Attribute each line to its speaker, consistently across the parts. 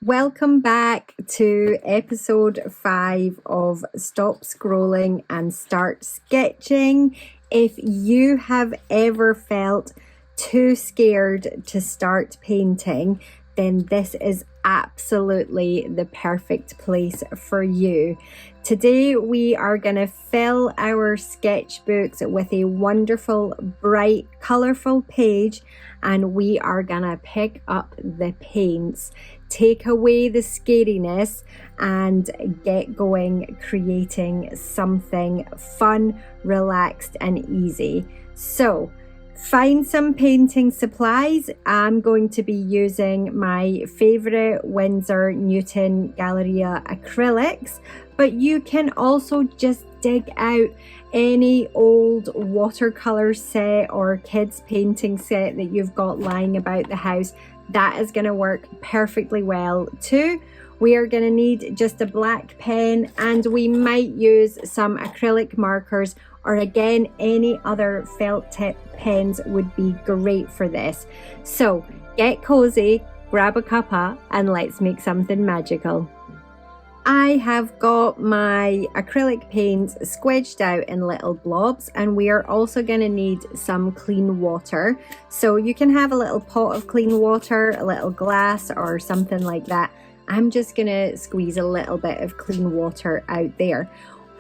Speaker 1: Welcome back to episode 5 of Stop Scrolling and Start Sketching. If you have ever felt too scared to start painting, then this is absolutely the perfect place for you. Today we are going to fill our sketchbooks with a wonderful, bright, colourful page, and we are going to pick up the paints, take away the scariness, and get going creating something fun, relaxed, and easy. So find some painting supplies. I'm going to be using my favourite Winsor Newton Galleria acrylics, but you can also just dig out any old watercolour set or kids painting set that you've got lying about the house. That is going to work perfectly well too. We are going to need just a black pen, and we might use some acrylic markers, or again any other felt tip pens would be great for this. So get cozy, grab a cuppa, and let's make something magical. I have got my acrylic paints squidged out in little blobs, and we are also going to need some clean water. So you can have a little pot of clean water, a little glass or something like that. I'm just going to squeeze a little bit of clean water out there.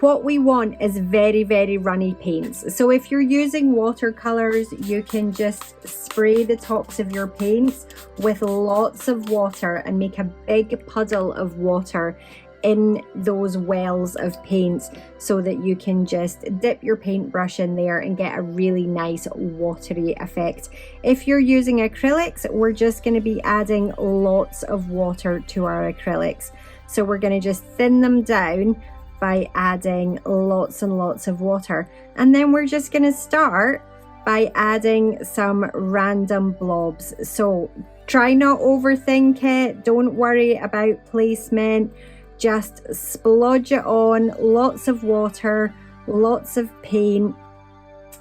Speaker 1: What we want is very, very runny paints. So if you're using watercolors, you can just spray the tops of your paints with lots of water and make a big puddle of water in those wells of paints, so that you can just dip your paintbrush in there and get a really nice watery effect. If you're using acrylics, we're just going to be adding lots of water to our acrylics. So we're going to just thin them down by adding lots and lots of water. And then we're just going to start by adding some random blobs. So try not overthink it. Don't worry about placement. Just splodge it on, lots of water, lots of paint.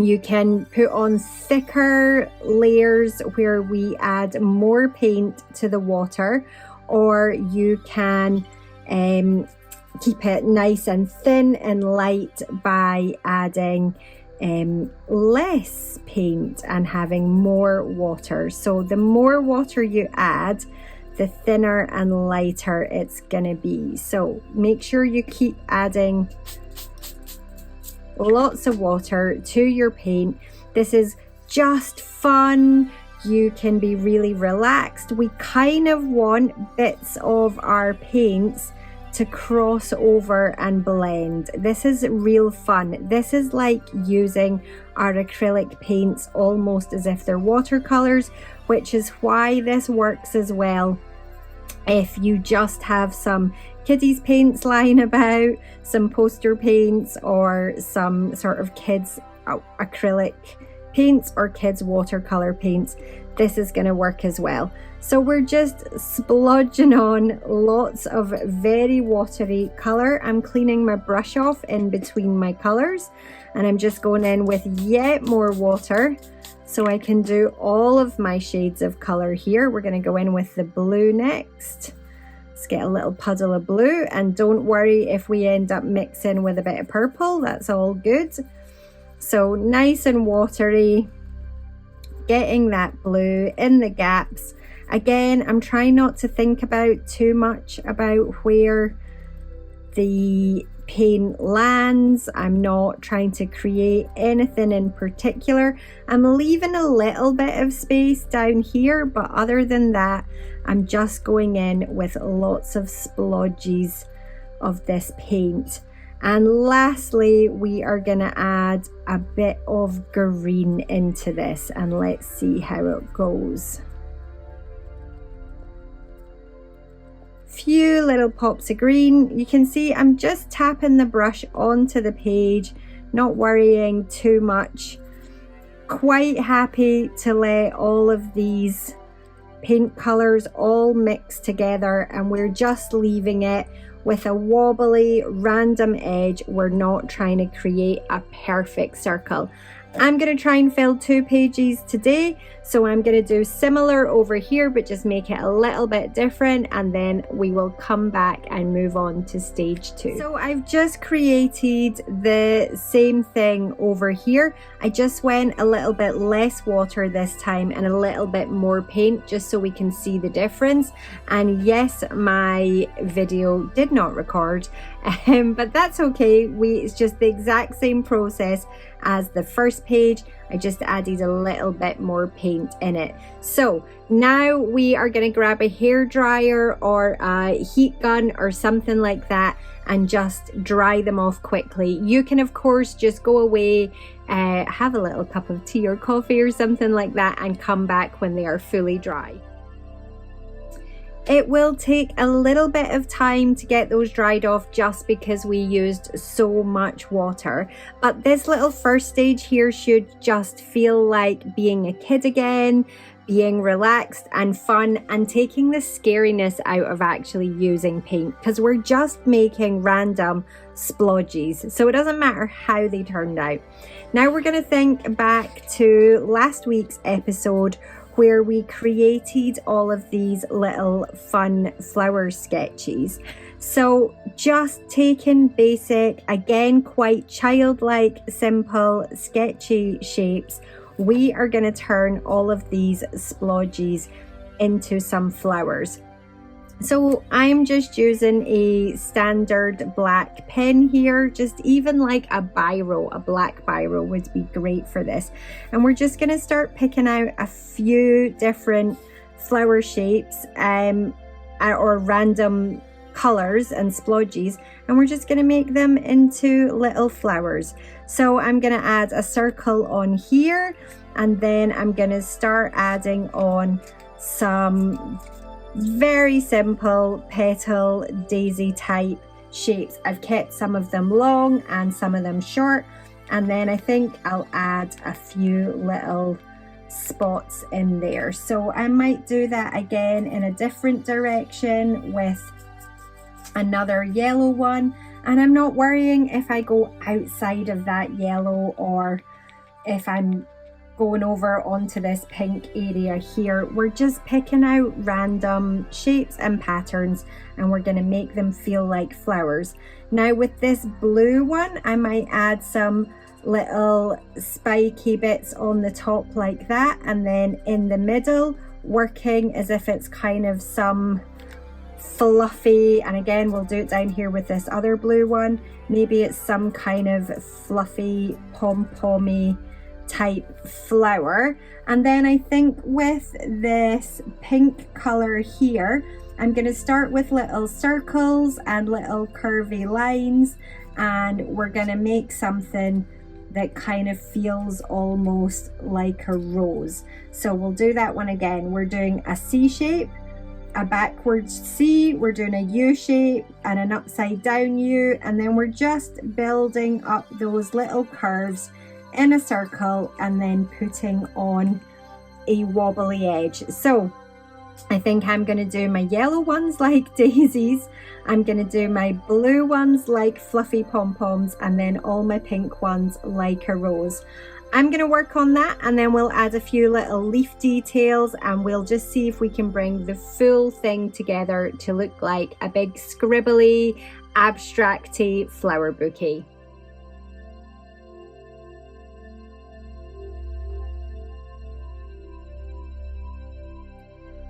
Speaker 1: You can put on thicker layers where we add more paint to the water, or you can keep it nice and thin and light by adding less paint and having more water. So the more water you add, the thinner and lighter it's gonna be. So make sure you keep adding lots of water to your paint. This is just fun. You can be really relaxed. We kind of want bits of our paints to cross over and blend. This is real fun. This is like using our acrylic paints almost as if they're watercolors, which is why this works as well if you just have some kiddies paints lying about, some poster paints, or some sort of kids acrylic paints or kids watercolor paints. This is going to work as well. So we're just splodging on lots of very watery color. I'm cleaning my brush off in between my colors, and I'm just going in with yet more water so I can do all of my shades of color here. We're going to go in with the blue next. Let's get a little puddle of blue, and don't worry if we end up mixing with a bit of purple, that's all good. So nice and watery, getting that blue in the gaps. Again, I'm trying not to think about too much about where the paint lands. I'm not trying to create anything in particular. I'm leaving a little bit of space down here, but other than that, I'm just going in with lots of splodges of this paint. And lastly, we are going to add a bit of green into this, and let's see how it goes. Few little pops of green. You can see I'm just tapping the brush onto the page, not worrying too much. Quite happy to let all of these paint colors all mix together, and we're just leaving it with a wobbly random edge. We're not trying to create a perfect circle. I'm going to try and fill 2 pages today, so I'm going to do similar over here but just make it a little bit different, and then we will come back and move on to stage 2. So I've just created the same thing over here. I just went a little bit less water this time and a little bit more paint just so we can see the difference. And yes, my video did not record, but that's okay. It's just the exact same process as the first page. I just added a little bit more paint in it. So now we are going to grab a hairdryer or a heat gun or something like that and just dry them off quickly. You can of course just go away, have a little cup of tea or coffee or something like that and come back when they are fully dry. It will take a little bit of time to get those dried off just because we used so much water, but this little first stage here should just feel like being a kid again, being relaxed and fun, and taking the scariness out of actually using paint, because we're just making random splodges, so it doesn't matter how they turned out. Now we're going to think back to last week's episode where we created all of these little fun flower sketches. So just taking basic, again quite childlike, simple, sketchy shapes, we are going to turn all of these splodges into some flowers. So I'm just using a standard black pen here, just even like a biro, a black biro would be great for this. And we're just going to start picking out a few different flower shapes or random colors and splodges, and we're just going to make them into little flowers. So I'm going to add a circle on here, and then I'm going to start adding on some very simple petal daisy type shapes. I've kept some of them long and some of them short, and then I think I'll add a few little spots in there. So I might do that again in a different direction with another yellow one, and I'm not worrying if I go outside of that yellow or if I'm going over onto this pink area here. We're just picking out random shapes and patterns, and we're going to make them feel like flowers. Now with this blue one, I might add some little spiky bits on the top like that, and then in the middle working as if it's kind of some fluffy, and again we'll do it down here with this other blue one, maybe it's some kind of fluffy pom-pommy type flower. And then I think with this pink color here, I'm going to start with little circles and little curvy lines, and we're going to make something that kind of feels almost like a rose. So we'll do that one again. We're doing a C shape, a backwards C, we're doing a U shape and an upside down U, and then we're just building up those little curves in a circle and then putting on a wobbly edge. So I think I'm going to do my yellow ones like daisies, I'm going to do my blue ones like fluffy pom-poms, and then all my pink ones like a rose. I'm going to work on that, and then we'll add a few little leaf details, and we'll just see if we can bring the full thing together to look like a big scribbly, abstracty flower bouquet.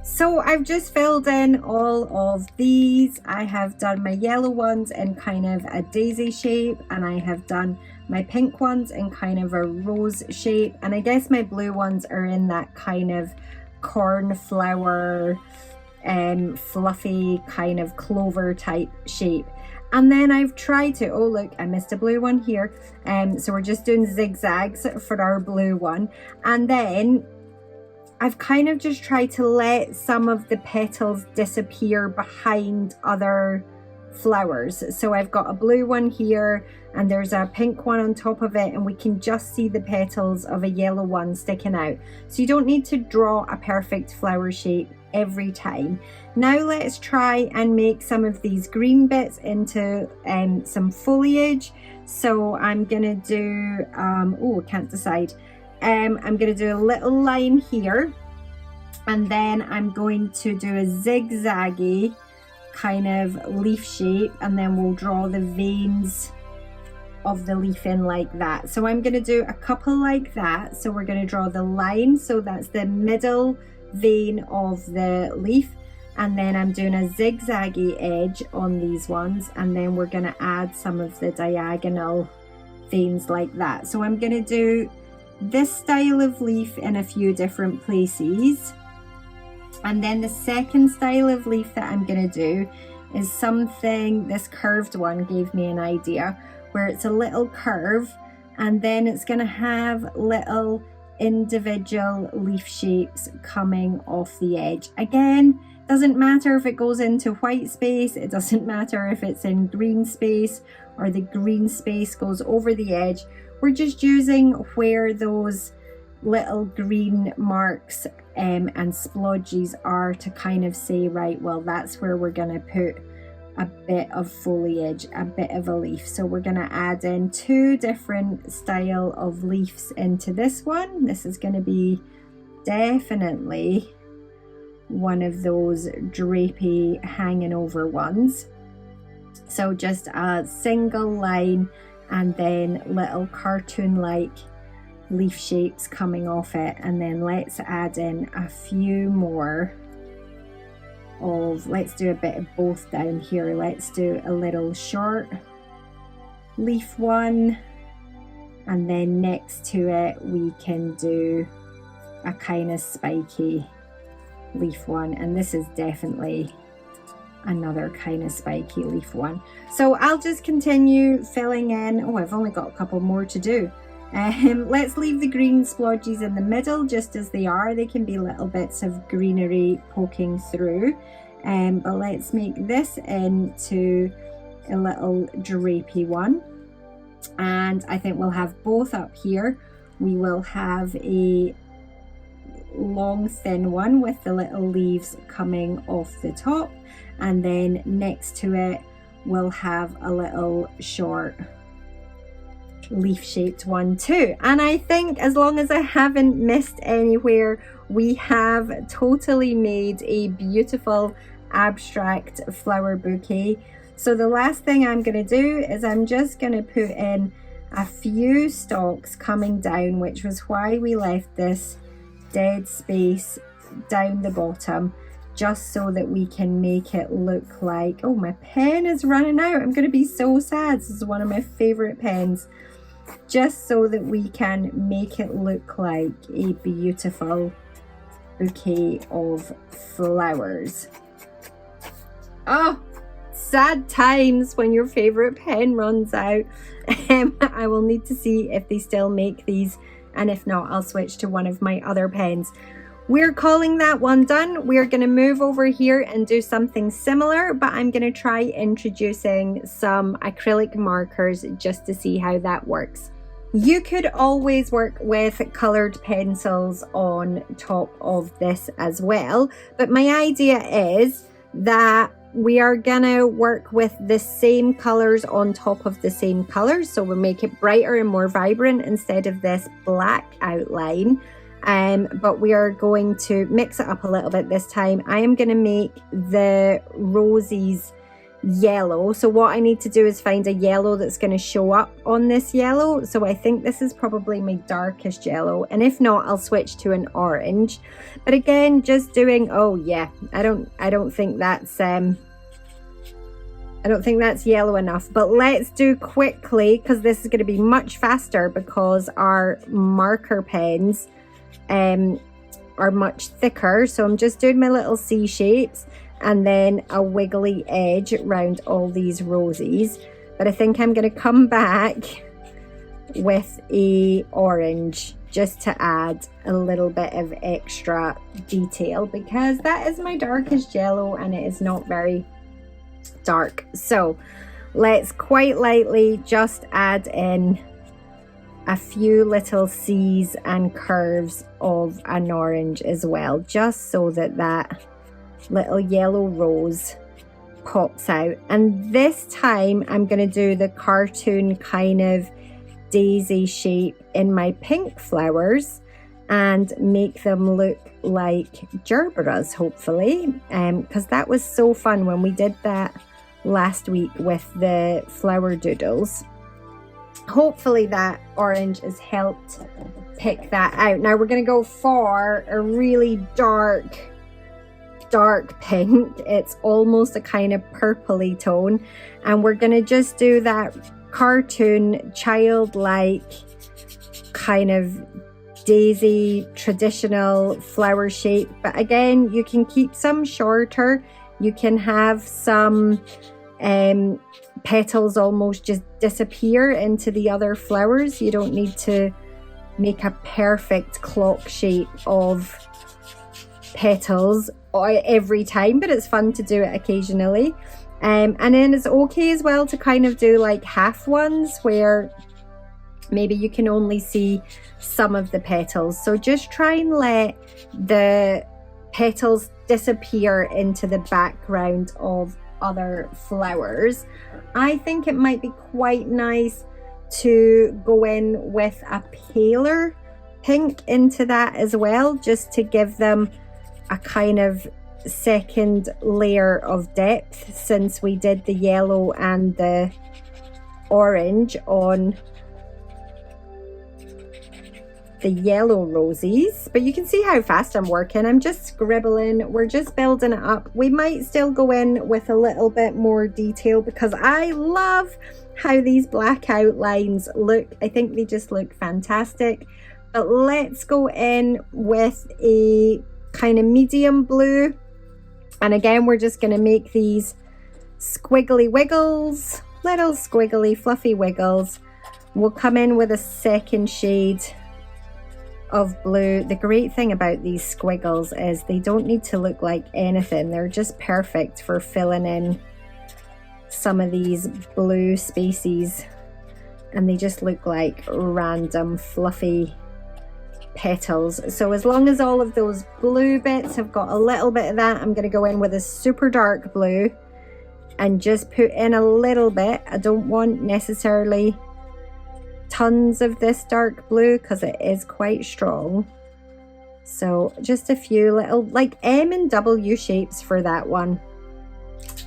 Speaker 1: So I've just filled in all of these. I have done my yellow ones in kind of a daisy shape, and I have done my pink ones in kind of a rose shape, and I guess my blue ones are in that kind of cornflower fluffy kind of clover type shape. And then I've tried to, oh look, I missed a blue one here, so we're just doing zigzags for our blue one, and then I've kind of just tried to let some of the petals disappear behind other flowers. So I've got a blue one here, and there's a pink one on top of it, and we can just see the petals of a yellow one sticking out. So you don't need to draw a perfect flower shape every time. Now let's try and make some of these green bits into some foliage. So I'm gonna do, oh, I can't decide. I'm gonna do a little line here, and then I'm going to do a zigzaggy kind of leaf shape, and then we'll draw the veins of the leaf in like that. So I'm going to do a couple like that. So we're going to draw the line, so that's the middle vein of the leaf, and then I'm doing a zigzaggy edge on these ones, and then we're going to add some of the diagonal veins like that. So I'm going to do this style of leaf in a few different places, and then the second style of leaf that I'm going to do is something, this curved one gave me an idea, where it's a little curve, and then it's going to have little individual leaf shapes coming off the edge. Again, doesn't matter if it goes into white space, it doesn't matter if it's in green space or the green space goes over the edge. We're just using where those little green marks and splodges are to kind of say, right, well, that's where we're going to put a bit of foliage, a bit of a leaf. So we're going to add in two different style of leaves into this one. This is going to be definitely one of those drapey hanging over ones. So just a single line and then little cartoon like leaf shapes coming off it, and then let's add in a few more of, let's do a bit of both down here. Let's do a little short leaf one, and then next to it we can do a kind of spiky leaf one, and this is definitely another kind of spiky leaf one. So I'll just continue filling in. Oh, I've only got a couple more to do. Let's leave the green splodges in the middle just as they are. They can be little bits of greenery poking through, but let's make this into a little drapey one, and I think we'll have both up here. We will have a long thin one with the little leaves coming off the top, and then next to it we'll have a little short leaf shaped one too. And I think as long as I haven't missed anywhere, we have totally made a beautiful abstract flower bouquet. So the last thing I'm going to do is I'm just going to put in a few stalks coming down, which was why we left this dead space down the bottom, just so that we can make it look like, oh, my pen is running out, I'm going to be so sad, this is one of my favorite pens, just so that we can make it look like a beautiful bouquet of flowers. Oh, sad times when your favorite pen runs out. I will need to see if they still make these, and if not, I'll switch to one of my other pens. We're calling that one done. We're going to move over here and do something similar, but I'm going to try introducing some acrylic markers just to see how that works. You could always work with colored pencils on top of this as well, but my idea is that we are gonna work with the same colors on top of the same colors, so we'll make it brighter and more vibrant instead of this black outline. But we are going to mix it up a little bit this time. I am going to make the roses yellow. So what I need to do is find a yellow that's going to show up on this yellow. So I think this is probably my darkest yellow, and if not, I'll switch to an orange. But again, just doing, oh yeah, I don't think that's yellow enough, but let's do quickly, because this is going to be much faster because our marker pens are much thicker. So I'm just doing my little C shapes and then a wiggly edge around all these roses. But I think I'm going to come back with a orange just to add a little bit of extra detail, because that is my darkest yellow and it is not very dark. So let's quite lightly just add in a few little C's and curves of an orange as well, just so that that little yellow rose pops out. And this time I'm going to do the cartoon kind of daisy shape in my pink flowers and make them look like gerberas, hopefully, because that was so fun when we did that last week with the flower doodles. Hopefully that orange has helped pick that out. Now we're going to go for a really dark pink. It's almost a kind of purpley tone, and we're going to just do that cartoon childlike kind of daisy traditional flower shape. But again, you can keep some shorter, you can have some petals almost just disappear into the other flowers. You don't need to make a perfect clock shape of petals every time, but it's fun to do it occasionally. And then it's okay as well to kind of do like half ones where maybe you can only see some of the petals. So just try and let the petals disappear into the background of other flowers. I think it might be quite nice to go in with a paler pink into that as well, just to give them a kind of second layer of depth, since we did the yellow and the orange on the yellow roses. But you can see how fast I'm working. I'm just scribbling, we're just building it up. We might still go in with a little bit more detail because I love how these black outlines look. I think they just look fantastic. But let's go in with a kind of medium blue, and again we're just going to make these squiggly wiggles, little squiggly fluffy wiggles. We'll come in with a second shade of blue. The great thing about these squiggles is they don't need to look like anything. They're just perfect for filling in some of these blue spaces, and they just look like random fluffy petals. So as long as all of those blue bits have got a little bit of that, I'm going to go in with a super dark blue and just put in a little bit. I don't want necessarily tons of this dark blue because it is quite strong. So just a few little like M and W shapes for that one.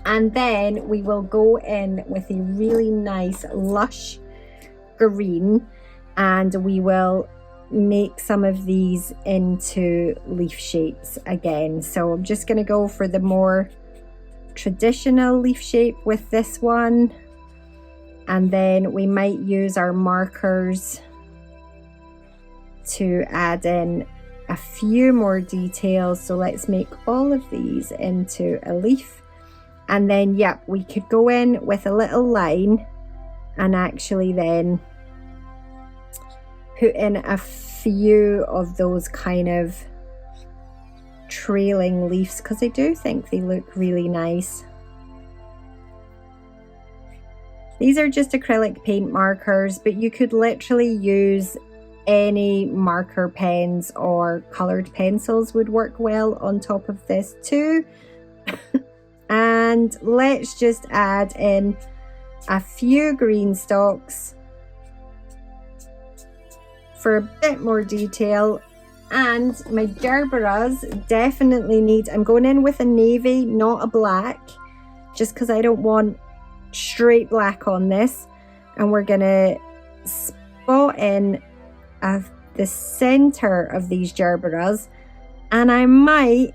Speaker 1: And then we will go in with a really nice lush green, and we will make some of these into leaf shapes again. So I'm just going to go for the more traditional leaf shape with this one, and then we might use our markers to add in a few more details. So let's make all of these into a leaf, and then yep, we could go in with a little line and actually then put in a few of those kind of trailing leaves because I do think they look really nice. These are just acrylic paint markers, but you could literally use any marker pens, or colored pencils would work well on top of this too. And let's just add in a few green stalks for a bit more detail. And my gerberas definitely need, I'm going in with a navy, not a black, just because I don't want straight black on this. And we're gonna spot in the center of these gerberas, and I might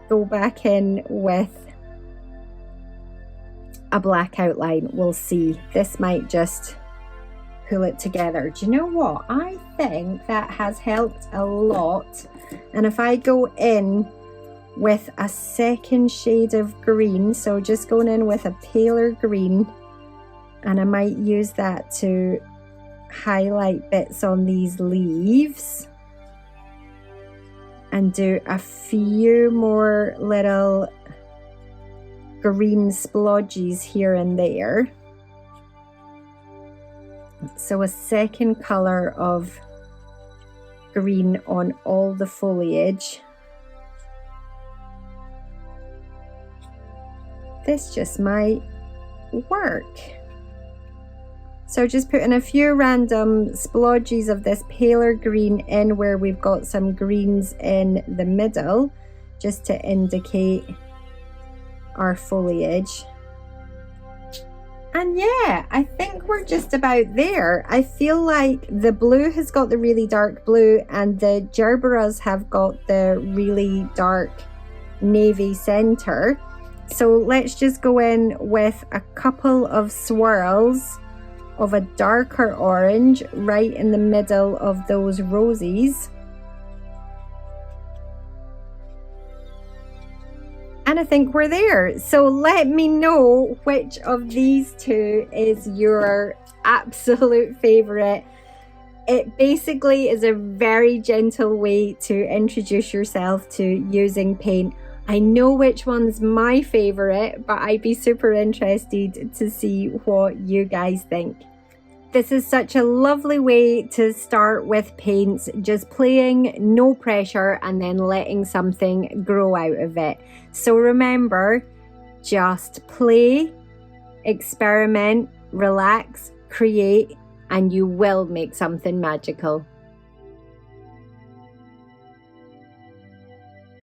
Speaker 1: go back in with a black outline. We'll see. This might just pull it together. Do you know what? I think that has helped a lot. And if I go in with a second shade of green, so just going in with a paler green, and I might use that to highlight bits on these leaves and do a few more little green splodges here and there. So a second color of green on all the foliage. this just might work. So just putting a few random splodges of this paler green in where we've got some greens in the middle, just to indicate our foliage. And yeah, I think we're just about there. I feel like the blue has got the really dark blue and the gerberas have got the really dark navy center. So let's just go in with a couple of swirls of a darker orange right in the middle of those roses. And I think we're there. So let me know which of these two is your absolute favorite. It basically is a very gentle way to introduce yourself to using paint. I know which one's my favorite, but I'd be super interested to see what you guys think. This is such a lovely way to start with paints, just playing, no pressure, and then letting something grow out of it. So remember, just play, experiment, relax, create, and you will make something magical.